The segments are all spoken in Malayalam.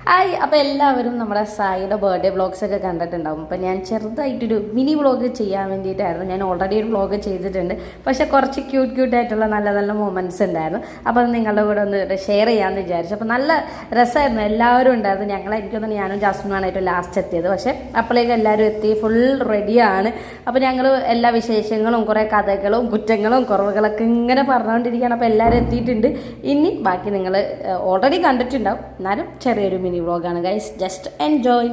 ഹായ്, അപ്പോൾ എല്ലാവരും നമ്മുടെ സായിയുടെ ബർത്ത്ഡേ വ്ളോഗ്സൊക്കെ കണ്ടിട്ടുണ്ടാകും. അപ്പോൾ ഞാൻ ചെറുതായിട്ടൊരു മിനി വ്ളോഗ് ചെയ്യാൻ വേണ്ടിയിട്ടായിരുന്നു. ഞാൻ ഓൾറെഡി ഒരു വ്ളോഗ് ചെയ്തിട്ടുണ്ട്, പക്ഷേ കുറച്ച് ക്യൂട്ടായിട്ടുള്ള നല്ല നല്ല മൊമെൻറ്റ്സ് ഉണ്ടായിരുന്നു. അപ്പോൾ അത് നിങ്ങളുടെ കൂടെ ഒന്ന് ഷെയർ ചെയ്യാമെന്ന് വിചാരിച്ചു. അപ്പോൾ നല്ല രസമായിരുന്നു, എല്ലാവരും ഉണ്ടായിരുന്നു. എനിക്കൊന്നും ഞാനും ജാസ്മിനാണായിട്ട് ലാസ്റ്റ് എത്തിയത്, പക്ഷേ അപ്പോഴേക്കും എല്ലാവരും എത്തി, ഫുൾ റെഡിയാണ്. അപ്പോൾ ഞങ്ങൾ എല്ലാ വിശേഷങ്ങളും കുറേ കഥകളും കുറ്റങ്ങളും കുറവുകളൊക്കെ ഇങ്ങനെ പറഞ്ഞുകൊണ്ടിരിക്കുകയാണ്. അപ്പോൾ എല്ലാവരും എത്തിയിട്ടുണ്ട്. ഇനി ബാക്കി നിങ്ങൾ ഓൾറെഡി കണ്ടിട്ടുണ്ടാവും, എന്നാലും ചെറിയൊരു മിനി വ്ളോഗാണ് ഗൈസ്, ജസ്റ്റ് എൻജോയ്.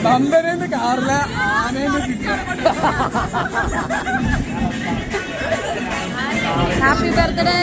നന്ദനേന്ന് കാറിലെ ആനേന്ന് ഹാപ്പി ബർത്ത്ഡേ.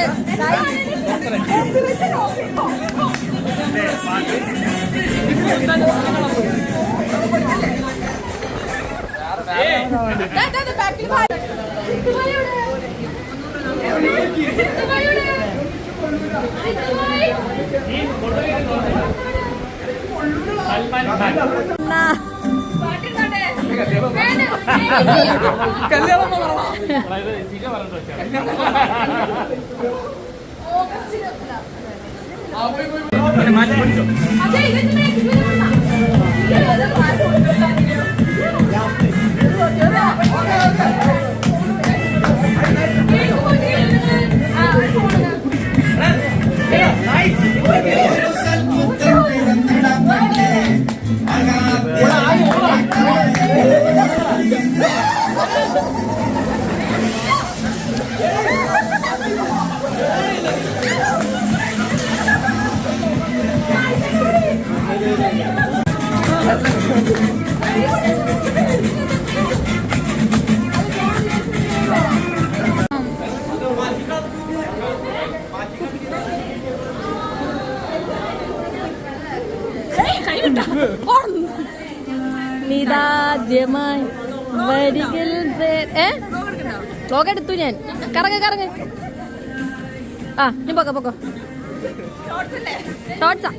നിതാദ്യമായി വരികൾ വ്ലോഗ് എടുത്തു ഞാൻ. കറങ്ങ ആ നീ പൊക്കോ ഷോർട്സാ.